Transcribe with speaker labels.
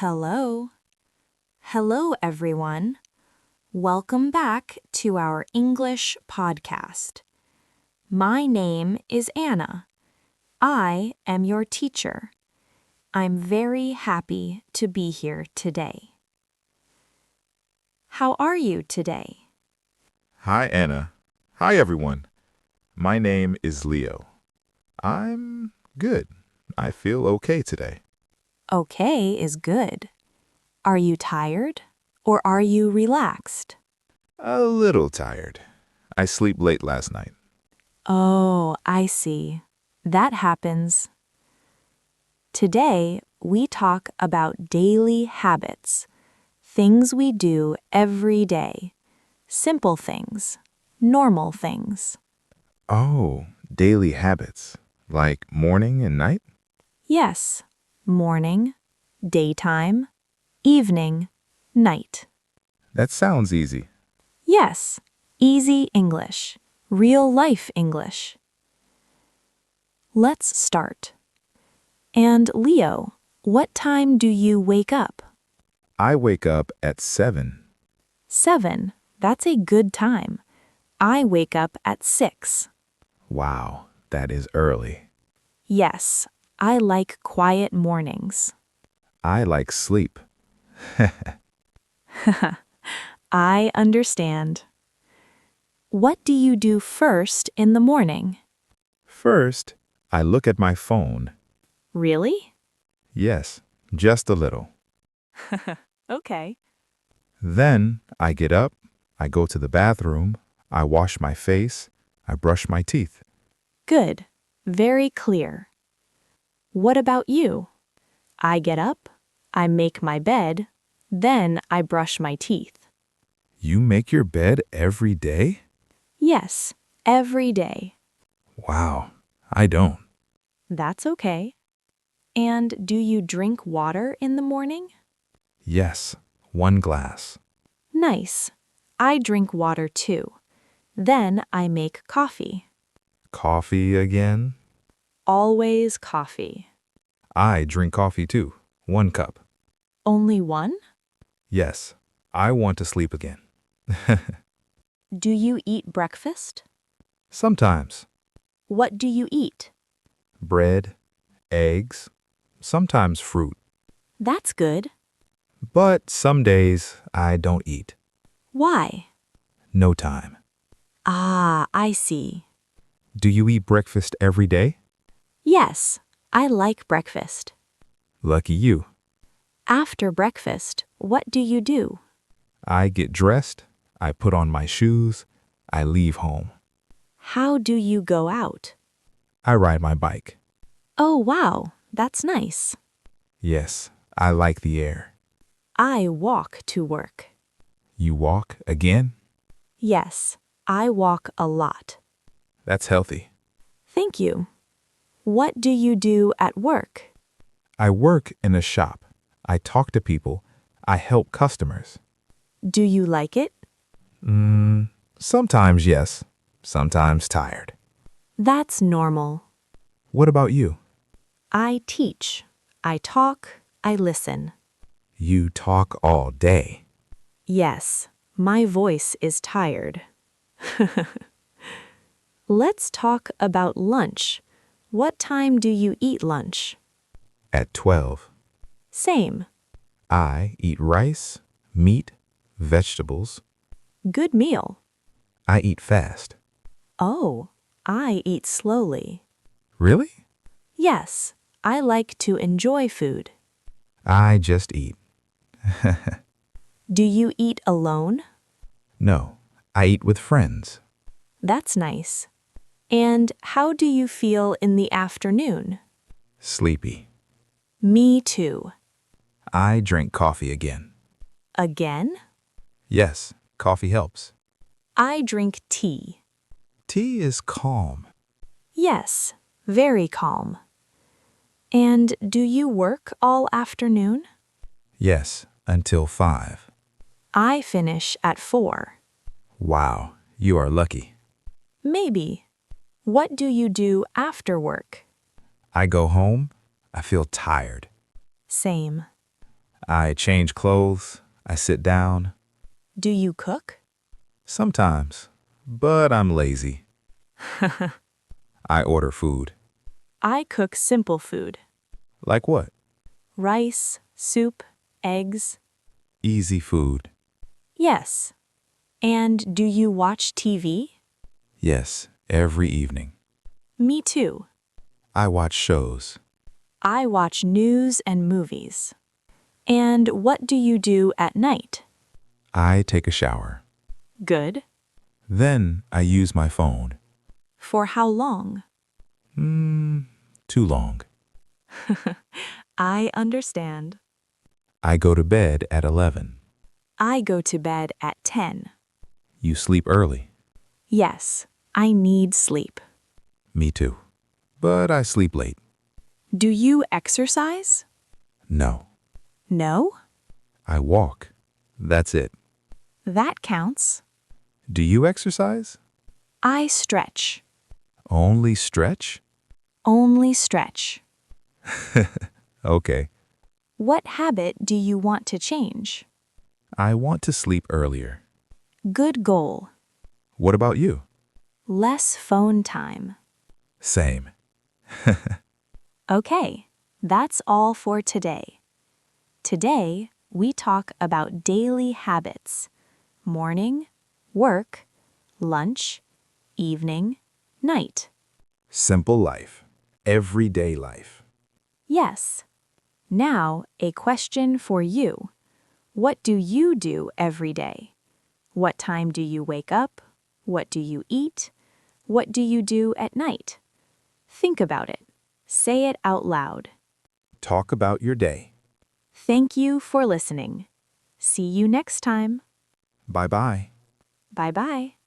Speaker 1: Hello. Hello, everyone. Welcome back to our English podcast. My name is Anna. I am your teacher. I'm very happy to be here today. How are you today?
Speaker 2: Hi, Anna. Hi, everyone. My name is Leo. I'm good. I feel okay today.
Speaker 1: Okay is good. Are you tired or are you relaxed?
Speaker 2: A little tired. I sleep late last night.
Speaker 1: Oh, I see. That happens. Today, we talk about daily habits, things we do every day, simple things, normal things.
Speaker 2: Oh, daily habits. Like morning and night?
Speaker 1: Yes, morning, daytime, evening, night.
Speaker 2: That sounds easy.
Speaker 1: Yes, easy English, real life English. Let's start. And Leo, what time do you wake up?
Speaker 2: I wake up at 7.
Speaker 1: 7. That's a good time. I wake up at 6.
Speaker 2: Wow, that is early.
Speaker 1: Yes, I like quiet mornings.
Speaker 2: I like sleep.
Speaker 1: I understand. What do you do first in the morning?
Speaker 2: First, I look at my phone.
Speaker 1: Really?
Speaker 2: Yes, just a little.
Speaker 1: Okay.
Speaker 2: Then I get up, I go to the bathroom, I wash my face, I brush my teeth.
Speaker 1: Good. Very clear. What about you? I get up, I make my bed, then I brush my teeth.
Speaker 2: You make your bed every day?
Speaker 1: Yes, every day.
Speaker 2: Wow, I don't.
Speaker 1: That's okay. And do you drink water in the morning?
Speaker 2: Yes, 1 glass.
Speaker 1: Nice. I drink water too. Then I make coffee.
Speaker 2: Coffee again?
Speaker 1: Always coffee.
Speaker 2: I drink coffee too, 1 cup.
Speaker 1: Only one?
Speaker 2: Yes, I want to sleep again.
Speaker 1: Do you eat breakfast?
Speaker 2: Sometimes.
Speaker 1: What do you eat?
Speaker 2: Bread, eggs, sometimes fruit.
Speaker 1: That's good.
Speaker 2: But some days I don't eat.
Speaker 1: Why?
Speaker 2: No time.
Speaker 1: Ah, I see.
Speaker 2: Do you eat breakfast every day?
Speaker 1: Yes, I like breakfast.
Speaker 2: Lucky you.
Speaker 1: After breakfast, what do you do?
Speaker 2: I get dressed, I put on my shoes, I leave home.
Speaker 1: How do you go out?
Speaker 2: I ride my bike.
Speaker 1: Oh, wow, that's nice.
Speaker 2: Yes, I like the air.
Speaker 1: I walk to work.
Speaker 2: You walk again?
Speaker 1: Yes, I walk a lot.
Speaker 2: That's healthy.
Speaker 1: Thank you. What do you do at work?
Speaker 2: I work in a shop. I talk to people. I help customers.
Speaker 1: Do you like it?
Speaker 2: Sometimes yes, sometimes tired.
Speaker 1: That's normal.
Speaker 2: What about you?
Speaker 1: I teach. I talk. I listen.
Speaker 2: You talk all day.
Speaker 1: Yes, my voice is tired. Let's talk about lunch. What time do you eat lunch?
Speaker 2: At 12.
Speaker 1: Same.
Speaker 2: I eat rice, meat, vegetables.
Speaker 1: Good meal.
Speaker 2: I eat fast.
Speaker 1: Oh, I eat slowly.
Speaker 2: Really?
Speaker 1: Yes, I like to enjoy food.
Speaker 2: I just eat.
Speaker 1: Do you eat alone?
Speaker 2: No, I eat with friends.
Speaker 1: That's nice. And how do you feel in the afternoon?
Speaker 2: Sleepy.
Speaker 1: Me too.
Speaker 2: I drink coffee again.
Speaker 1: Again?
Speaker 2: Yes, coffee helps.
Speaker 1: I drink tea.
Speaker 2: Tea is calm.
Speaker 1: Yes, very calm. And do you work all afternoon?
Speaker 2: Yes, until 5.
Speaker 1: I finish at 4.
Speaker 2: Wow, you are lucky.
Speaker 1: Maybe. What do you do after work?
Speaker 2: I go home, I feel tired.
Speaker 1: Same.
Speaker 2: I change clothes. I sit down.
Speaker 1: Do you cook?
Speaker 2: Sometimes, but I'm lazy. I order food.
Speaker 1: I cook simple food.
Speaker 2: Like what?
Speaker 1: Rice, soup, eggs.
Speaker 2: Easy food.
Speaker 1: Yes. And do you watch TV?
Speaker 2: Yes, every evening.
Speaker 1: Me too.
Speaker 2: I watch shows.
Speaker 1: I watch news and movies. And what do you do at night?
Speaker 2: I take a shower.
Speaker 1: Good.
Speaker 2: Then I use my phone.
Speaker 1: For how long?
Speaker 2: Too long.
Speaker 1: I understand.
Speaker 2: I go to bed at 11.
Speaker 1: I go to bed at 10.
Speaker 2: You sleep early.
Speaker 1: Yes, I need sleep.
Speaker 2: Me too. But I sleep late.
Speaker 1: Do you exercise?
Speaker 2: No.
Speaker 1: No?
Speaker 2: I walk. That's it.
Speaker 1: That counts.
Speaker 2: Do you exercise?
Speaker 1: I stretch.
Speaker 2: Only stretch?
Speaker 1: Only stretch.
Speaker 2: Okay.
Speaker 1: What habit do you want to change?
Speaker 2: I want to sleep earlier.
Speaker 1: Good goal.
Speaker 2: What about you?
Speaker 1: Less phone time.
Speaker 2: Same.
Speaker 1: Okay, that's all for today. Today, we talk about daily habits. Morning, work, lunch, evening, night.
Speaker 2: Simple life. Everyday life.
Speaker 1: Yes. Now, a question for you. What do you do every day? What time do you wake up? What do you eat? What do you do at night? Think about it. Say it out loud.
Speaker 2: Talk about your day.
Speaker 1: Thank you for listening. See you next time.
Speaker 2: Bye-bye.
Speaker 1: Bye-bye.